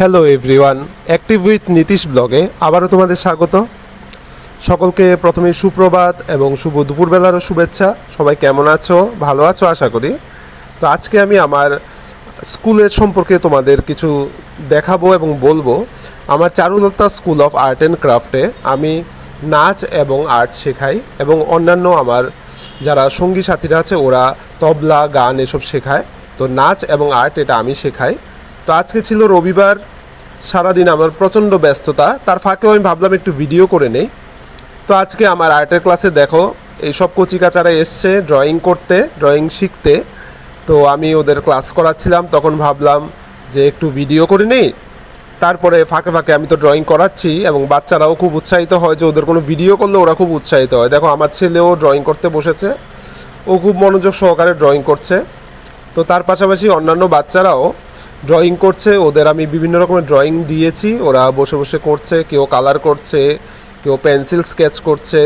Hello everyone, active with Nitish ব্লগে আবারও তোমাদের স্বাগত। সকলকে প্রথমে সুপ্রভাত এবং শুভ দুপুরবেলারও শুভেচ্ছা। সবাই কেমন আছো? ভালো আছো আশা করি। তো আজকে আমি আমার স্কুলের সম্পর্কে তোমাদের কিছু দেখাবো এবং বলবো। আমার Charulata school of art and ক্রাফটে আমি নাচ এবং আর্ট শেখাই এবং অন্যান্য আমার যারা সঙ্গী সাথীরা আছে ওরা তবলা, গান এসব শেখায়। তো নাচ এবং আর্ট এটা আমি শেখাই। তো আজকে ছিল রবিবার, সারাদিন আমার প্রচণ্ড ব্যস্ততা, তার ফাঁকেও আমি ভাবলাম একটু ভিডিও করে নেই। তো আজকে আমার আর্টের ক্লাসে দেখো এইসব কচিকাচারা এসছে ড্রয়িং শিখতে। তো আমি ওদের ক্লাস করাচ্ছিলাম, তখন ভাবলাম যে একটু ভিডিও করে নেই। তারপরে ফাঁকে ফাঁকে আমি তো ড্রয়িং করাচ্ছি এবং বাচ্চারাও খুব উৎসাহিত হয় যে ওদের কোনো ভিডিও করলে ওরা খুব উৎসাহিত হয়। দেখো আমার ছেলেও ড্রয়িং করতে বসেছে, ও খুব মনোযোগ সহকারে ড্রয়িং করছে। তো তার পাশাপাশি অন্যান্য বাচ্চারাও ড্রয়িং করছে, ওদের আমি বিভিন্ন রকমের ড্রয়িং দিয়েছি, ওরা বসে বসে করছে, কেউ কালার করছে, কেউ পেন্সিল স্কেচ করছে,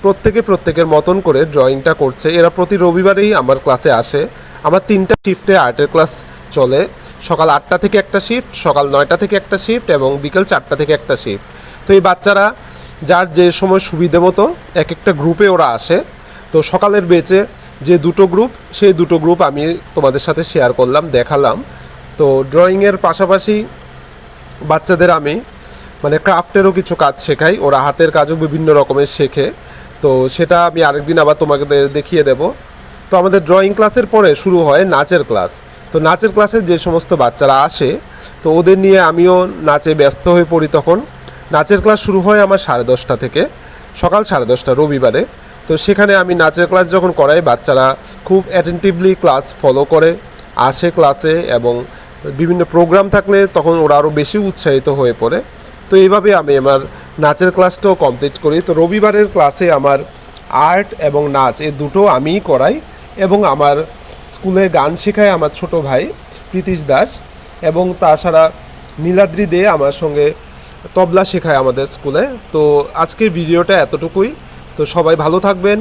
প্রত্যেকের মতন করে ড্রয়িংটা করছে। এরা প্রতি রবিবারেই আমার ক্লাসে আসে। আমার 3টা শিফটে আর্টের ক্লাস চলে, সকাল 8টা থেকে একটা শিফট, সকাল 9টা থেকে একটা শিফট এবং বিকেল 4টা থেকে একটা শিফট। তো এই বাচ্চারা যার যে সময় সুবিধে মতো এক একটা গ্রুপে ওরা আসে। তো সকালের বেচে যে দুটো গ্রুপ, সেই দুটো গ্রুপ আমি তোমাদের সাথে শেয়ার করলাম, দেখালাম। তো ড্রয়িংয়ের পাশাপাশি বাচ্চাদের আমি ক্রাফটেরও কিছু কাজ শেখাই, ওরা হাতের কাজও বিভিন্ন রকমের শেখে। তো সেটা আমি আরেকদিন আবার তোমাদের দেখিয়ে দেব। তো আমাদের ড্রয়িং ক্লাসের পরে শুরু হয় নাচের ক্লাস। তো নাচের ক্লাসে যে সমস্ত বাচ্চারা আসে, তো ওদের নিয়ে আমিও নাচে ব্যস্ত হয়ে পড়ি। তখন নাচের ক্লাস শুরু হয় আমার 10:30 থেকে, সকাল 10:30 রবিবারে। তো সেখানে আমি নাচের ক্লাস যখন করাই, বাচ্চারা খুব অ্যাটেন্টিভলি ক্লাস ফলো করে আসে ক্লাসে, এবং বিভিন্ন প্রোগ্রাম থাকলে তখন ওরা আরও বেশি উৎসাহিত হয়ে পড়ে। তো এইভাবে আমি আমার নাচের ক্লাসটাও কমপ্লিট করি। তো রবিবারের ক্লাসে আমার আর্ট এবং নাচ এই দুটো আমিই করাই, এবং আমার স্কুলে গান শেখায় আমার ছোট ভাই প্রীতিশ দাস, এবং তাছাড়া নীলাদ্রি দে আমার সঙ্গে তবলা শেখায় আমাদের স্কুলে। তো আজকের ভিডিওটা এতটুকুই। তো সবাই ভালো থাকবেন।